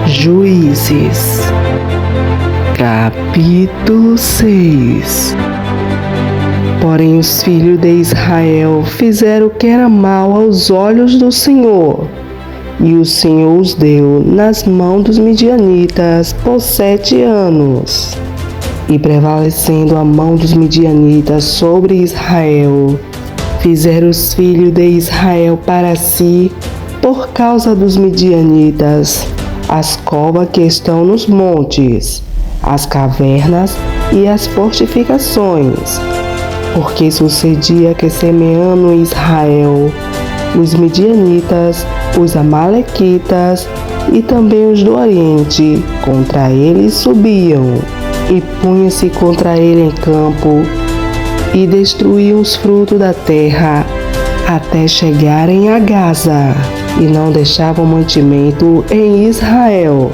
Juízes, capítulo 6. Porém os filhos de Israel fizeram o que era mal aos olhos do Senhor, e o Senhor os deu nas mãos dos midianitas por 7 anos. E prevalecendo a mão dos midianitas sobre Israel, fizeram os filhos de Israel para si, por causa dos midianitas, as covas que estão nos montes, as cavernas e as fortificações. Porque sucedia que, semeando Israel, os midianitas, os amalequitas e também os do Oriente contra ele subiam, e punha-se contra ele em campo, e destruíam os frutos da terra, até chegarem a Gaza, e não deixavam mantimento em Israel,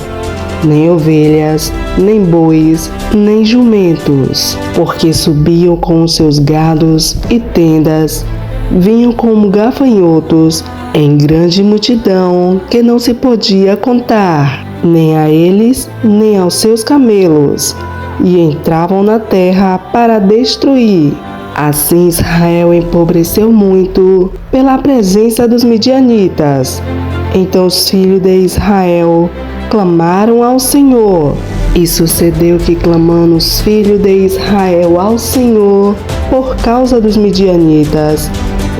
nem ovelhas, nem bois, nem jumentos, porque subiam com os seus gados e tendas, vinham como gafanhotos, em grande multidão que não se podia contar, nem a eles, nem aos seus camelos, e entravam na terra para destruir. Assim Israel empobreceu muito pela presença dos midianitas. Então os filhos de Israel clamaram ao Senhor. E sucedeu que, clamando os filhos de Israel ao Senhor por causa dos midianitas,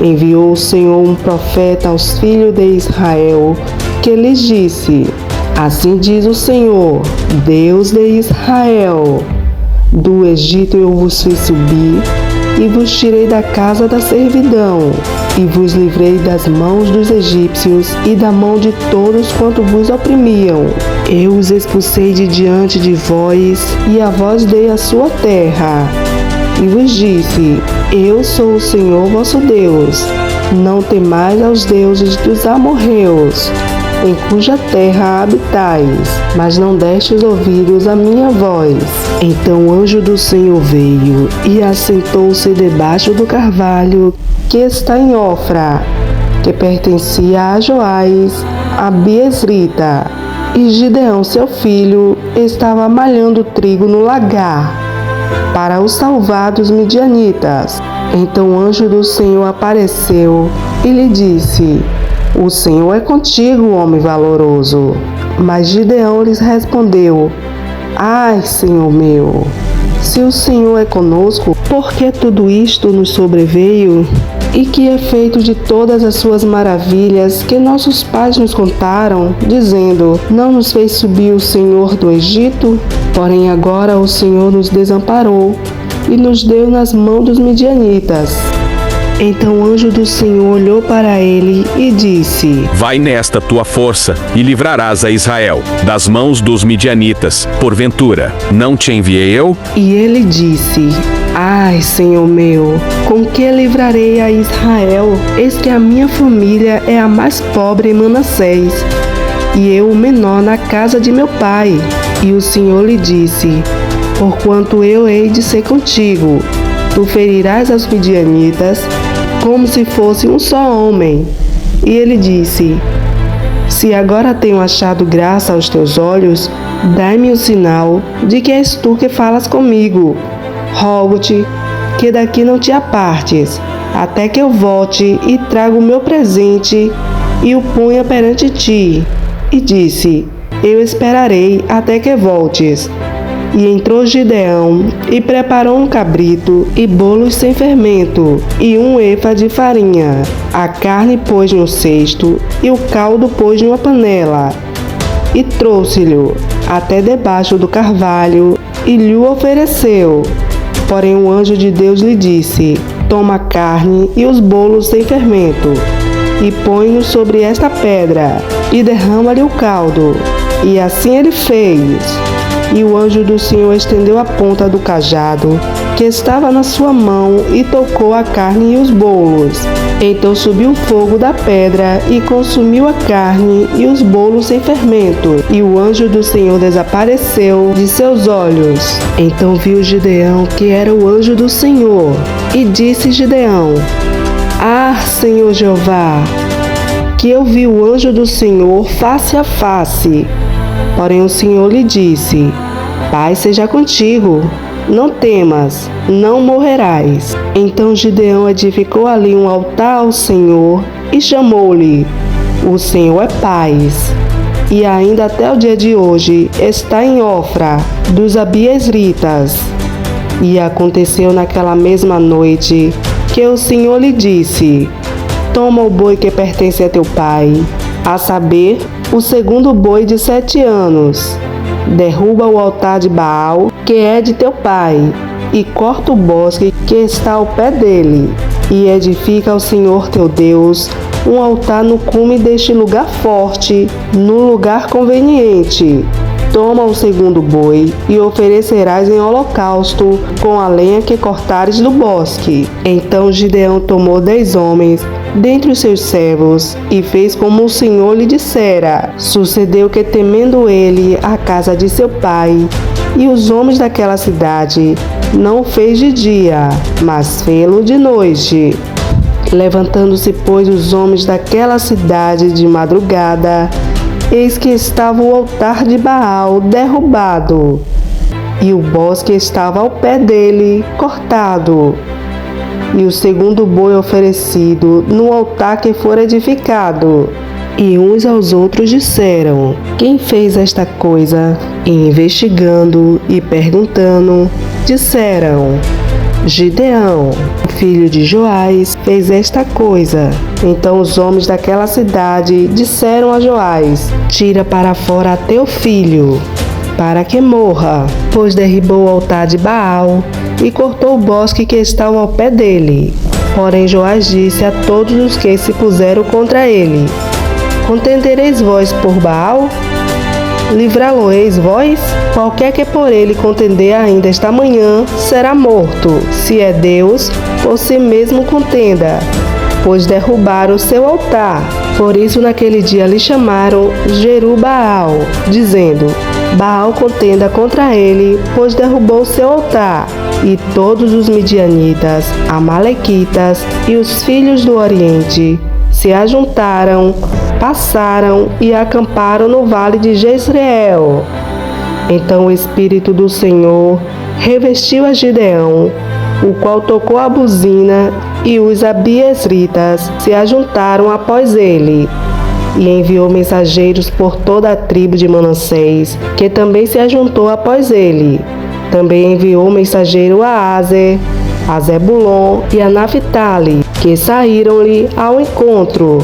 enviou o Senhor um profeta aos filhos de Israel, que lhes disse: Assim diz o Senhor, Deus de Israel: Do Egito eu vos fiz subir, e vos tirei da casa da servidão, e vos livrei das mãos dos egípcios e da mão de todos quanto vos oprimiam. Eu os expulsei de diante de vós, e a vós dei a sua terra. E vos disse: Eu sou o Senhor vosso Deus. Não temais aos deuses dos amorreus, em cuja terra habitais, mas não destes ouvidos à minha voz. Então o anjo do Senhor veio e assentou-se debaixo do carvalho que está em Ofra, que pertencia a Joás, a Biesrita. E Gideão, seu filho, estava malhando trigo no lagar, para os salvar dos midianitas. Então o anjo do Senhor apareceu e lhe disse: O Senhor é contigo, homem valoroso. Mas Gideão lhes respondeu: Ai, Senhor meu, se o Senhor é conosco, por que tudo isto nos sobreveio? E que é feito de todas as suas maravilhas que nossos pais nos contaram, dizendo: Não nos fez subir o Senhor do Egito? Porém agora o Senhor nos desamparou e nos deu nas mãos dos midianitas. Então o anjo do Senhor olhou para ele e disse: Vai nesta tua força e livrarás a Israel das mãos dos midianitas. Porventura, não te enviei eu? E ele disse: Ai, Senhor meu, com que livrarei a Israel? Eis que a minha família é a mais pobre em Manassés, e eu o menor na casa de meu pai. E o Senhor lhe disse: Porquanto eu hei de ser contigo, tu ferirás aos midianitas como se fosse um só homem. E ele disse: Se agora tenho achado graça aos teus olhos, dai-me o sinal de que és tu que falas comigo. Rogo-te que daqui não te apartes, até que eu volte e traga o meu presente e o ponha perante ti. E disse: Eu esperarei até que voltes. E entrou Gideão e preparou um cabrito e bolos sem fermento e 1 efa de farinha. A carne pôs no cesto e o caldo pôs numa panela. E trouxe-lhe até debaixo do carvalho e lhe ofereceu. Porém o anjo de Deus lhe disse: Toma a carne e os bolos sem fermento e põe-nos sobre esta pedra e derrama-lhe o caldo. E assim ele fez. E o anjo do Senhor estendeu a ponta do cajado que estava na sua mão e tocou a carne e os bolos. Então subiu o fogo da pedra e consumiu a carne e os bolos sem fermento. E o anjo do Senhor desapareceu de seus olhos. Então viu Gideão que era o anjo do Senhor. E disse Gideão: Ah, Senhor Jeová, que eu vi o anjo do Senhor face a face. Porém o Senhor lhe disse: Paz seja contigo, não temas, não morrerás. Então Gideão edificou ali um altar ao Senhor e chamou-lhe: O Senhor é paz. E ainda até o dia de hoje está em Ofra, dos Abiezritas. E aconteceu naquela mesma noite que o Senhor lhe disse: Toma o boi que pertence a teu pai, a saber, o segundo boi de 7 anos. Derruba o altar de Baal, que é de teu pai, e corta o bosque que está ao pé dele, e edifica ao Senhor teu Deus um altar no cume deste lugar forte, no lugar conveniente. Toma o segundo boi e oferecerás em holocausto com a lenha que cortares do bosque. Então Gideão tomou 10 homens dentre os seus servos e fez como o Senhor lhe dissera. Sucedeu que, temendo ele a casa de seu pai e os homens daquela cidade, não o fez de dia, mas fê-lo de noite. Levantando-se, pois, os homens daquela cidade de madrugada, eis que estava o altar de Baal derrubado, e o bosque estava ao pé dele, cortado, e o segundo boi oferecido no altar que fora edificado. E uns aos outros disseram: Quem fez esta coisa? E investigando e perguntando, disseram: Gideão, filho de Joás, fez esta coisa. Então os homens daquela cidade disseram a Joás: Tira para fora teu filho, para que morra, pois derribou o altar de Baal e cortou o bosque que estava ao pé dele. Porém Joás disse a todos os que se puseram contra ele: Contendereis vós por Baal? Livrá-lo-eis vós? Qualquer que por ele contender ainda esta manhã será morto. Se é Deus, por si mesmo contenda, pois derrubaram o seu altar. Por isso naquele dia lhe chamaram Jerubaal, dizendo: Baal contenda contra ele, pois derrubou o seu altar. E todos os midianitas, amalequitas e os filhos do Oriente se ajuntaram, passaram e acamparam no vale de Jezreel. Então o Espírito do Senhor revestiu a Gideão, o qual tocou a buzina, e os abiezritas se ajuntaram após ele. E enviou mensageiros por toda a tribo de Manassés, que também se ajuntou após ele. Também enviou mensageiro a Aser, a Zebulon e a Naphtali, que saíram-lhe ao encontro.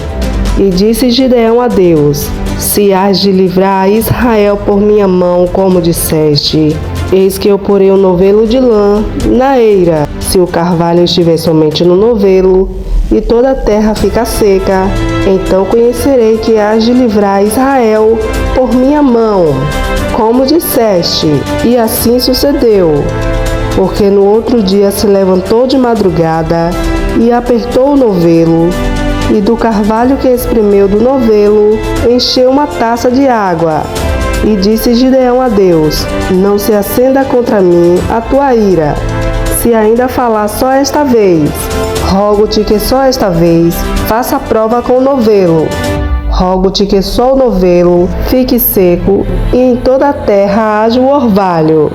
E disse Gideão a Deus: Se hás de livrar a Israel por minha mão, como disseste, eis que eu porei um novelo de lã na eira. Se o carvalho estiver somente no novelo, e toda a terra fica seca, então conhecerei que hás de livrar a Israel por minha mão, como disseste. E assim sucedeu, porque no outro dia se levantou de madrugada e apertou o novelo, e do carvalho que espremeu do novelo encheu uma taça de água. E disse Gideão a Deus: Não se acenda contra mim a tua ira, se ainda falar só esta vez. Rogo-te que só esta vez faça prova com o novelo. Rogo-te que só o novelo fique seco e em toda a terra haja o orvalho.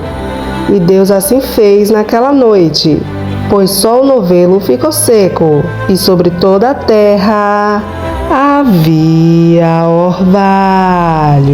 E Deus assim fez naquela noite, pois só o novelo ficou seco, e sobre toda a terra havia orvalho.